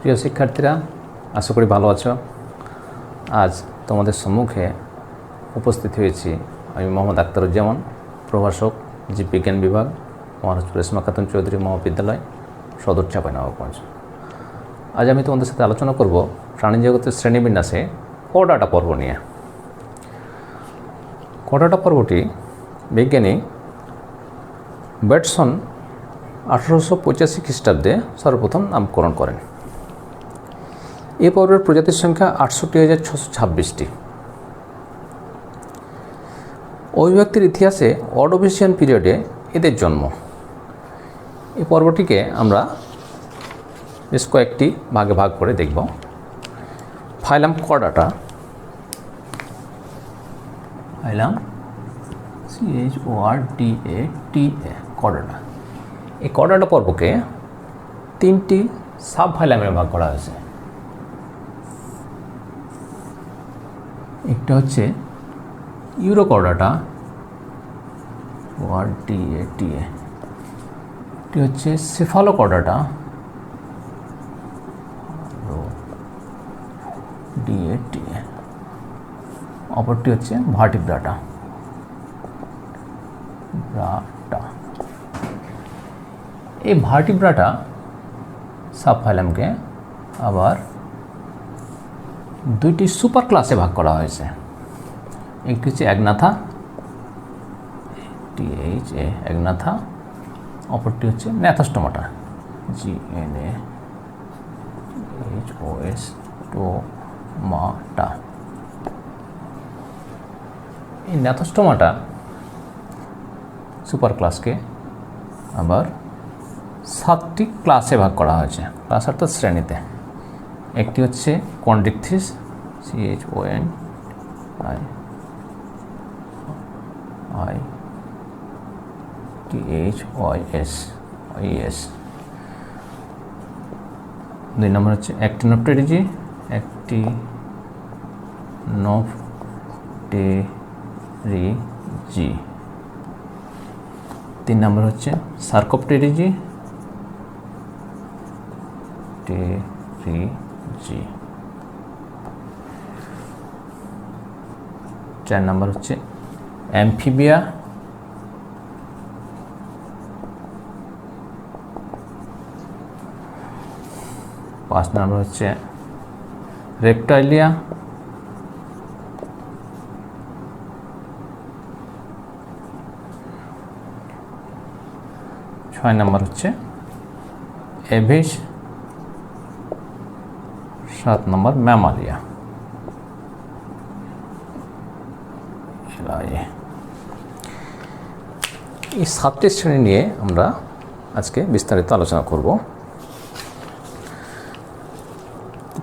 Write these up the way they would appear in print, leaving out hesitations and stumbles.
প্রিয় শিক্ষার্থীরা, আশা করি ভালো আছো। আজ তোমাদের সম্মুখে উপস্থিত হয়েছি আমি মোহাম্মদ আখতারুজ্জামান, প্রভাষক, জীববিজ্ঞান বিভাগ, মহারাজপুর রেশমা খাতুন চৌধুরী মহাবিদ্যালয়, সদর চাঁপাইনবাবগঞ্জ। আজ আমি তোমাদের সাথে আলোচনা করব প্রাণী জগতের শ্রেণীবিন্যাসে কর্ডাটা পর্ব নিয়ে। কর্ডাটা পর্বটি বিজ্ঞানী ব্যাটসন 1885 খ্রিস্টাব্দে সর্বপ্রথম নামকরণ করেন। এই পর্বের প্রজাতির সংখ্যা ৬৮,৬২৬টি। অভিব্যক্তির ইতিহাসে অর্ডোভিশিয়ান পিরিয়ডে এদের জন্ম। এই পর্বটিকে আমরা বেশ কয়েকটি ভাগে ভাগ করে দেখব। ফাইলাম কর্ডাটা, ফাইলাম CHORDATA কর্ডাটা। এই কর্ডাটা পর্বকে তিনটি সাব ফাইলামে ভাগ করা হয়েছে। একটা হচ্ছে ইউরোকর্ডাটা, ORDATA। একটি হচ্ছে সেফালোকর্ডাটা, DATA। অপরটি হচ্ছে ভার্টিব্রাটা। এই ভার্টিব্রাটা সাবফাইলামকে আবার দুইটি সুপার ক্লাসে ভাগ করা হয়েছে। একটি হচ্ছে অ্যাগনাথা, অ্যাগনাথা। অপরটি হচ্ছে ন্যাথাস্টোমাটা, GNATHOSTOMATA। এই ন্যাথাস্টোমাটা সুপার ক্লাসকে আবার 7টি ক্লাসে ভাগ করা হয়েছে। ক্লাস অর্থাৎ শ্রেণীতে। একটি হচ্ছে কন্ড্রিকথিস, CHONDRICTHYS। 2 নম্বর হচ্ছে অ্যাক্টিনোপটেরিজি, অ্যাক্টিনোপটেরিজি। 3 নম্বর হচ্ছে সার্কোপটেরিজি, টেরিজি। 4 নম্বর হচ্ছে অ্যামফিবিয়া, 5 নম্বর হচ্ছে রেপ্টাইলিয়া, 6 নম্বর হচ্ছে এভিস, 7 নম্বর ম্যামালিয়া। এই 7টি শ্রেণী নিয়ে আমরা আজকে বিস্তারিত আলোচনা করব।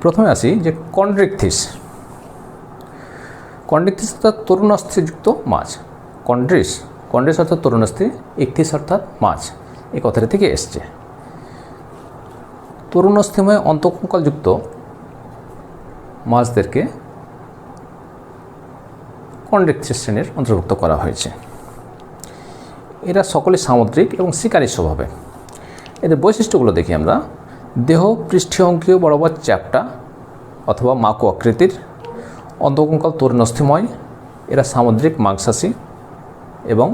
প্রথমে আসি যে কন্ড্রিকথিস। কন্ড্রিকথিস অর্থাৎ তরুণাস্থিযুক্ত মাছ। কন্ড্রিস অর্থাৎ তরুণাস্থি, ইকথিস অর্থাৎ মাছ, এই কথাটা থেকে এসছে। তরুণাস্থিময় অন্তঃকঙ্কালযুক্ত মাছদেরকে কন্ড্রিকথিস শ্রেণীর অন্তর্ভুক্ত করা হয়েছে। এরা সকলে সামুদ্রিক এবং শিকারী স্বভাবে। এদের বৈশিষ্ট্যগুলো দেখি আমরা। দেহ পৃষ্ঠীয় অঙ্কীয় বরাবর চ্যাপ্টা অথবা মাকু আকৃতির, অন্তঃকঙ্কাল তরুণাস্থিময়। এরা সামুদ্রিক মাংসাশী এবং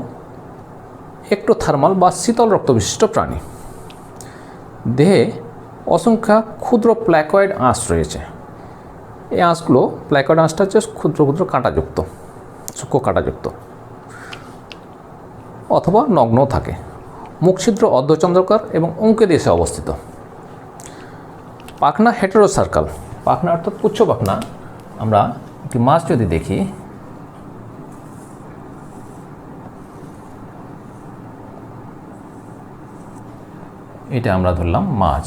একটোথার্মাল বা শীতল রক্ত বিশিষ্ট প্রাণী। দেহে অসংখ্য ক্ষুদ্র প্ল্যাকয়েড আঁশ রয়েছে। এই আঁশগুলো, প্ল্যাকয়েড আঁশটা হচ্ছে ক্ষুদ্র ক্ষুদ্র কাঁটাযুক্ত, সূক্ষ্ম কাঁটাযুক্ত অথবা নগ্ন থাকে। মুখ ছিদ্র অর্ধচন্দ্রাকার এবং অঙ্কে দেশে অবস্থিত। পাখনা হেটেরোসার্কাল। পাখনা অর্থাৎ পুচ্ছ পাখনা। আমরা একটি মাছ যদি দেখি, এটা আমরা ধরলাম মাছ।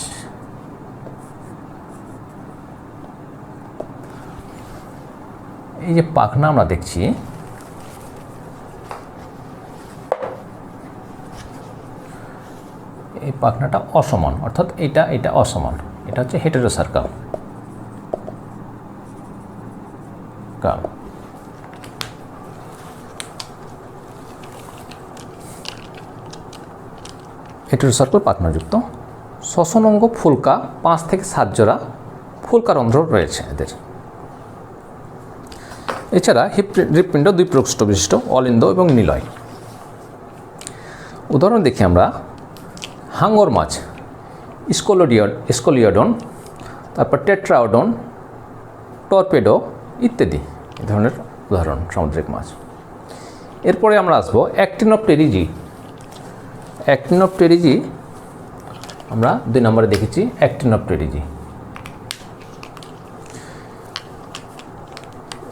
এই যে পাখনা আমরা দেখছি, এই পাখনাটা অসমান, অর্থাৎ এটা অসমান। এটা হচ্ছে হেটেরোসার্কাল। হেটেরোসার্কাল পাখনাযুক্ত শ্বসন অঙ্গ ফুলকা 5 থেকে 7 জোড়া ফুলকারন্ধ্র রয়েছে এদের। এছাড়া হৃৎপিণ্ড 2 প্রকোষ্ঠ বিশিষ্ট, অলিন্দ এবং নিলয়। উদাহরণ দেখি আমরা হাঙর মাছ, স্কলিওডন, তারপর টেট্রাওডন, টর্পেডো ইত্যাদি এই ধরনের উদাহরণ সামুদ্রিক মাছ। এরপরে আমরা আসবো অ্যাক্টিনোপটেরিজি। অ্যাক্টিনোপটেরিজি আমরা 2 নম্বরে দেখেছি। অ্যাক্টিনোপটেরিজি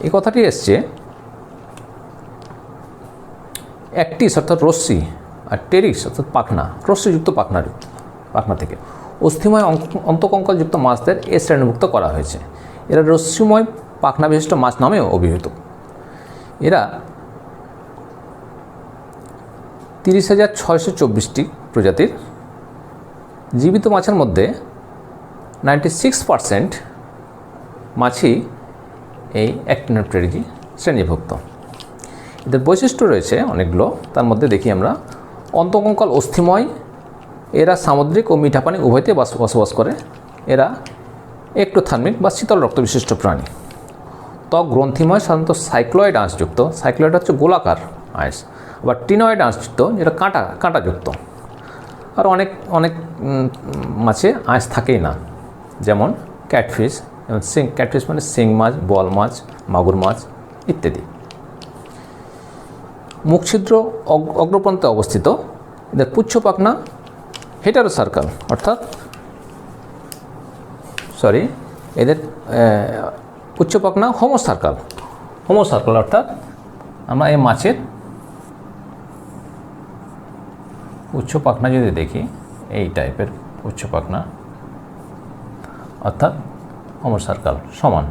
এই কথাটি এসছে অ্যাক্টিস অর্থাৎ রশ্মি আর টেরিক্স অর্থাৎ পাখনা, রশ্মিযুক্ত পাখনা থেকে অস্থিময় অন্তকঙ্কালযুক্ত মাছদের এ শ্রেণীভুক্ত করা হয়েছে। এরা রশ্মিময় পাখনা বিশিষ্ট মাছ নামেও অভিহিত। এরা 30,624টি প্রজাতির। জীবিত মাছের মধ্যে 96% মাছই এই অ্যাক্টিনোপটেরিজি শ্রেণীভুক্ত। এদের বৈশিষ্ট্য রয়েছে অনেকগুলো, তার মধ্যে দেখি আমরা অন্তকঙ্কাল অস্থিময়। এরা সামুদ্রিক ও মিঠা পানি উভয়তে বসবাস করে। এরা এক্টোথার্মিক বা শীতল রক্ত বিশিষ্ট প্রাণী। ত্বক গ্রন্থিময়, সাধারণত সাইক্লয়েড আঁশযুক্ত। সাইক্লয়েড হচ্ছে গোলাকার আঁশ, আবার টিনয়েড আঁশযুক্ত, যেটা কাঁটাযুক্ত। আর অনেক মাছে আঁশ থাকেই না, যেমন ক্যাটফিশ, যেমন ক্যাটফিশ মানে শিং মাছ, বোয়াল মাছ, মাগুর মাছ ইত্যাদি। মুখ ছিদ্র অগ্রপ্রান্তে অবস্থিত। এদের পুচ্ছ পাখনা হেটারোসার্কাল এদের পুচ্ছ পাখনা হোমোসার্কাল অর্থাৎ আমরা এই মাছের উচ্চ পাখনা যদি দেখি এই টাইপের উচ্চ পাখনা, অর্থাৎ হোমোসার্কাল সমান।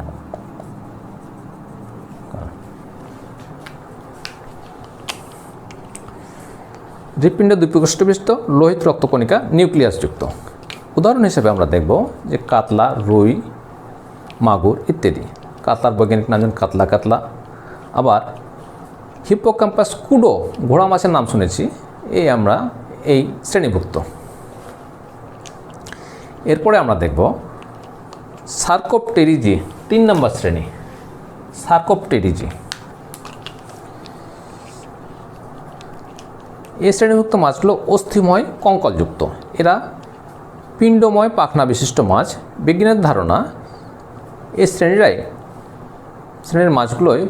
হৃৎপিণ্ড 2 প্রকোষ্ঠ বিশিষ্ট, লোহিত রক্তকণিকা নিউক্লিয়াসযুক্ত। উদাহরণ হিসেবে আমরা দেখব যে কাতলা, রুই, মাগুর ইত্যাদি। কাতলার বৈজ্ঞানিক নাম যেমন কাতলা। আবার হিপ্পোক্যাম্পাস কুডো, ঘোড়া মাছের নাম শুনেছি, আমরা এই শ্রেণীভুক্ত। এরপরে আমরা দেখব সার্কোপটেরিজি, 3 নম্বর শ্রেণী। সার্কোপটেরিজি এই শ্রেণীভুক্ত মাছগুলো অস্থিময় কঙ্কালযুক্ত। এরা পিণ্ডময় পাখনা বিশিষ্ট মাছ। বিজ্ঞানের ধারণা এই শ্রেণীর মাছগুলোই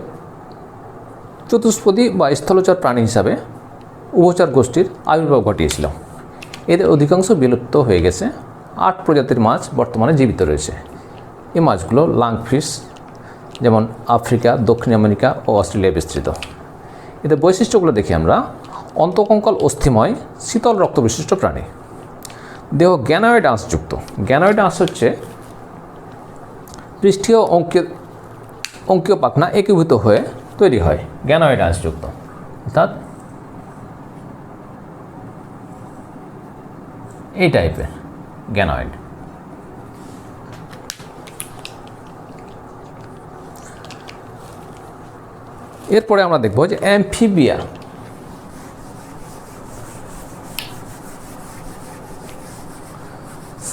চতুষ্পদী বা স্থলচর প্রাণী হিসাবে উভচর গোষ্ঠীর আবির্ভাব ঘটিয়েছিল। এদের অধিকাংশ বিলুপ্ত হয়ে গেছে। 8 প্রজাতির মাছ বর্তমানে জীবিত রয়েছে। এই মাছগুলো লাংফিশ, যেমন আফ্রিকা, দক্ষিণ আমেরিকা ও অস্ট্রেলিয়ায় বিস্তৃত। এদের বৈশিষ্ট্যগুলো দেখি আমরা। অন্তকঙ্কাল অস্থিময়, শীতল রক্ত বিশিষ্ট প্রাণী। দেহ গ্যানয়েড আঁশযুক্ত। গ্যানয়েড আঁশ হচ্ছে পৃষ্ঠীয় অঙ্কীয় পাখনা একীভূত হয়ে তৈরি হয়, গ্যানয়েড আঁশযুক্ত, অর্থাৎ এই টাইপের গ্যানয়েড। এরপরে আমরা দেখব যে অ্যামফিবিয়া।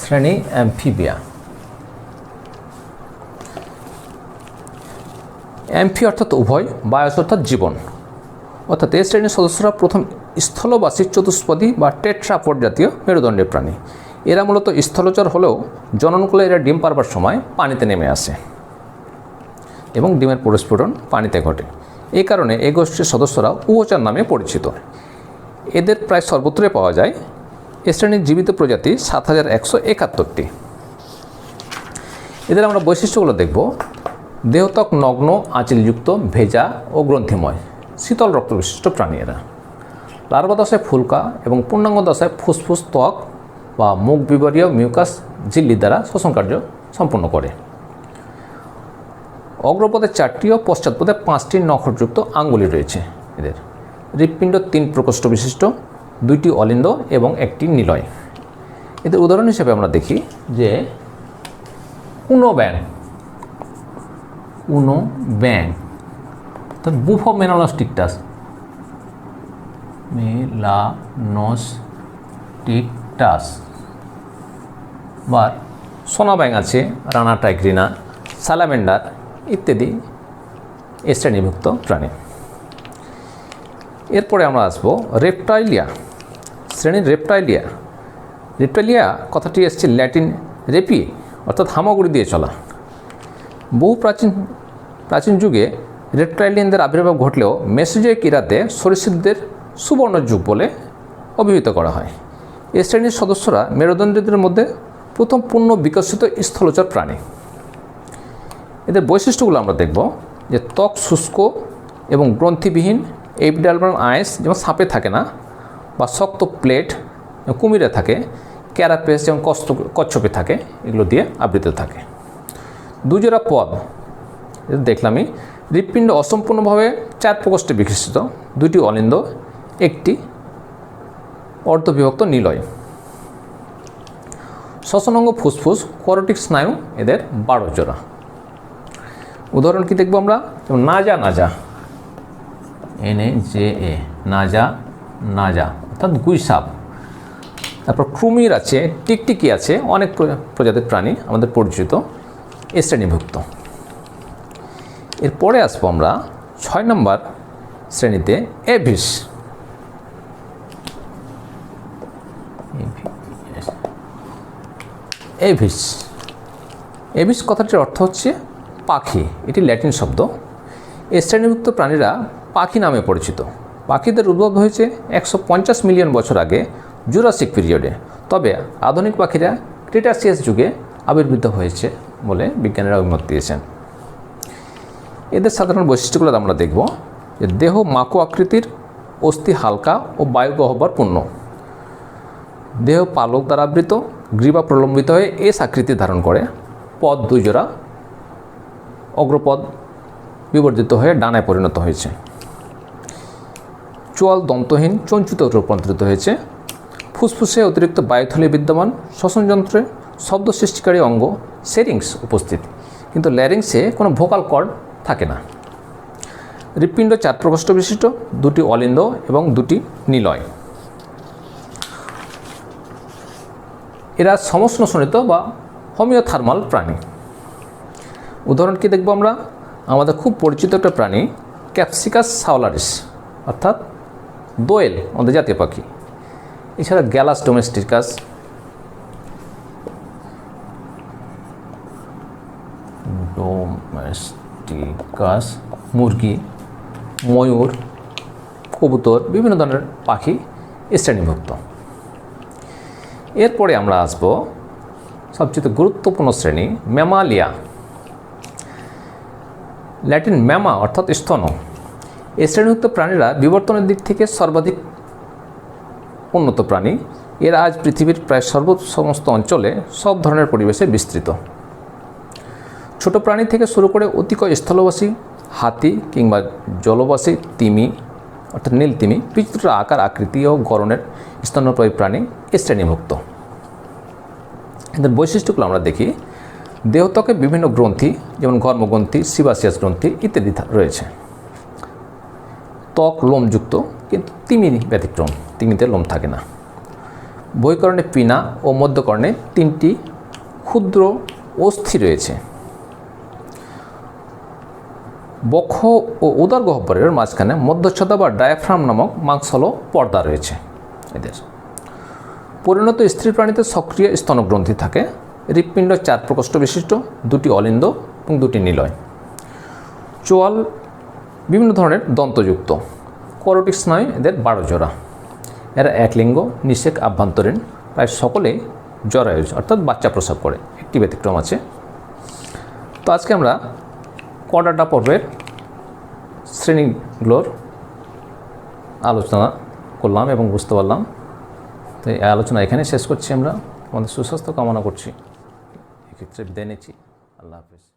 শ্রেণী অ্যামফিবিয়া। অ্যামফি অর্থাৎ উভয়, বায়োস অর্থাৎ জীবন, অর্থাৎ এই শ্রেণীর সদস্যরা প্রথম স্থলবাসী চতুষ্পদী বা টেট্রাপড জাতীয় মেরুদণ্ডের প্রাণী। এরা মূলত স্থলচর হলেও জননকালে এরা ডিম পারবার সময় পানিতে নেমে আসে এবং ডিমের পরিস্ফুটন পানিতে ঘটে। এই কারণে এই গোষ্ঠীর সদস্যরা উভচর নামে পরিচিত। এদের প্রায় সর্বত্রই পাওয়া যায়। এ শ্রেণীর জীবিত প্রজাতি 7,171টি। এদের আমরা বৈশিষ্ট্যগুলো দেখব। দেহত্বক নগ্ন, আঁচিলযুক্ত, ভেজা ও গ্রন্থিময়, শীতল রক্ত বিশিষ্ট প্রাণী এরা। লার্ভা দশায় ফুলকা এবং পূর্ণাঙ্গ দশায় ফুসফুস, ত্বক বা মুখ বিবরীয় মিউকাস ঝিল্লি দ্বারা শ্বসন কার্য সম্পন্ন করে। অগ্রপদে 4টি ও পশ্চাৎপদে 5টি নখযুক্ত আঙ্গুলি রয়েছে এদের। হৃৎপিণ্ড 3 প্রকোষ্ঠ বিশিষ্ট, 2টি অলিন্দ এবং 1টি নিলয়। এদের উদাহরণ হিসেবে আমরা দেখি যে উনো ব্যাং অর্থাৎ বুফো মেলানোস্টিকটাস, বা সোনা ব্যাঙ আছে, রানা টাইগ্রিনা, স্যালামেন্ডার ইত্যাদি এ শ্রেণীভুক্ত প্রাণী। এরপরে আমরা আসবো রেপটাইলিয়া শ্রেণীর। রেপটাইলিয়া কথাটি এসছে ল্যাটিন রেপি অর্থাৎ হামাগুড়ি দিয়ে চলা। বহু প্রাচীন যুগে রেপটাইলিয়ানদের আবির্ভাব ঘটলেও মেসোজোয়িক ইরাতে সরীসৃপদের সুবর্ণ যুগ বলে অভিহিত করা হয়। এ শ্রেণীর সদস্যরা মেরুদণ্ডীদের মধ্যে প্রথম পূর্ণ বিকশিত স্থলচর প্রাণী। এদের বৈশিষ্ট্যগুলো আমরা দেখব যে ত্বক শুষ্ক এবং গ্রন্থিবিহীন, এপিডার্মাল আইস যেমন সাপে থাকে না বা শক্ত প্লেট কুমিরে থাকে, ক্যারাপেস যেমন কচ্ছপে থাকে, এগুলো দিয়ে আবৃত থাকে। দুজোড়া পদ দেখলামই। হৃৎপিণ্ড অসম্পূর্ণভাবে 4 প্রকোষ্ঠে বিকশিত, 2টি অলিন্দ, 1টি অর্ধবিভক্ত নিলয়। শ্বসনাঙ্গ ফুসফুস, করোটিক স্নায়ু এদের 12 জোড়া। উদাহরণ কি দেখব আমরা? যেমন নাজা NAJA নাজা অর্থাৎ গুইসাপ। তারপর ক্রুমির আছে, টিকটিকি আছে, অনেক প্রজাতির প্রাণী আমাদের পরিচিত এ শ্রেণীভুক্ত। এরপরে আসবো আমরা 6 নম্বর শ্রেণীতে এভিস। এভিস কথাটির অর্থ হচ্ছে পাখি। এটি ল্যাটিন শব্দ। এ শ্রেণীভুক্ত প্রাণীরা পাখি নামে পরিচিত। পাখিদের উদ্ভব হয়েছে 150 মিলিয়ন বছর আগে জুরাসিক পিরিয়ডে। তবে আধুনিক পাখিরা ক্রিটাসিয়াস যুগে আবির্ভূত হয়েছে বলে বিজ্ঞানীরা অভিমত দিয়েছেন। এদের সাধারণ বৈশিষ্ট্যগুলো আমরা দেখব যে দেহ মাকু আকৃতির, অস্থি হালকা ও বায়ুগহ্বরপূর্ণ, দেহ পালক দ্বারা আবৃত, গ্রীবা প্রলম্বিত হয়ে এস আকৃতি ধারণ করে, পদ 2 জোড়া, অগ্রপদ বিবর্জিত হয়ে ডানায় পরিণত হয়েছে, চোয়াল দন্তহীন চঞ্চুতে রূপান্তরিত হয়েছে, ফুসফুসে অতিরিক্ত বায়ুথলি বিদ্যমান, শ্বসনযন্ত্রে শব্দ সৃষ্টিকারী অঙ্গ সেরিংস উপস্থিত, কিন্তু ল্যারিংসে কোনো ভোকাল কর্ড থাকে না। হৃৎপিণ্ড 4 প্রকোষ্ঠ বিশিষ্ট, 2টি অলিন্দ এবং 2টি নিলয়। এরা সমশ্নসনিত বা হোমিওথার্মাল প্রাণী। উদাহরণ কি দেখব আমরা? আমাদের খুব পরিচিত একটা প্রাণী ক্যাপসিকাস সাওলারিস অর্থাৎ দোয়েল, আমাদের জাতীয় পাখি। এছাড়া গ্যালাস ডোমেস্টিকাস, মুরগি, ময়ূর, কবুতর, বিভিন্ন ধরনের পাখি এ শ্রেণীভুক্ত। এরপরে আমরা আসব সবচেয়ে গুরুত্বপূর্ণ শ্রেণী ম্যামালিয়া। ল্যাটিন ম্যামা অর্থাৎ স্তন। এ শ্রেণীভুক্ত প্রাণীরা বিবর্তনের দিক থেকে সর্বাধিক উন্নত প্রাণী। এরা আজ পৃথিবীর প্রায় সমস্ত অঞ্চলে সব ধরনের পরিবেশে বিস্তৃত। ছোট প্রাণী থেকে শুরু করে অতিকয় স্থলবাসী হাতি কিংবা জলবাসী তিমি অর্থাৎ নীল তিমি, বিচিত্র আকার আকৃতি ও গড়নের স্তন্যপায়ী প্রাণী এ শ্রেণীভুক্ত। এদের বৈশিষ্ট্যগুলো আমরা দেখি। দেহত্বকে বিভিন্ন গ্রন্থি যেমন ঘর্মগ্রন্থি, সিবাসিয়াস গ্রন্থি ইত্যাদি রয়েছে। ত্বক লোমযুক্ত, কিন্তু তিমি ব্যতিক্রম, তিমিতে লোম থাকে না। বহিকর্ণে পিনা ও মধ্যকর্ণে 3টি ক্ষুদ্র অস্থি রয়েছে। বক্ষ ও উদর গহ্বরের মাঝখানে মধ্যচ্ছদা বা ডায়াফ্রাম নামক মাংসল পর্দা রয়েছে। এদের পরিণত স্ত্রী প্রাণীতে সক্রিয় স্তনগ্রন্থি থাকে। হৃৎপিণ্ড 4 প্রকোষ্ঠ বিশিষ্ট, 2টি অলিন্দ এবং 2টি নিলয়। চোয়াল বিভিন্ন ধরনের দন্তযুক্ত। করোটিক স্নায়ু এদের 12 জোড়া। এরা একলিঙ্গ, নিষেক, আভ্যন্তরীণ, প্রায় সকলেই জরায়ুজ অর্থাৎ বাচ্চা প্রসব করে, একটি ব্যতিক্রম আছে। তো আজকে আমরা কর্ডাটা পর্বের শ্রেণীগুলোর আলোচনা করলাম এবং বুঝতে পারলাম। তো এই আলোচনা এখানে শেষ করছি। আমরা আমাদের সুস্বাস্থ্য কামনা করছি। এক্ষেত্রে বিদায় নিচ্ছি। আল্লাহ হাফেজ।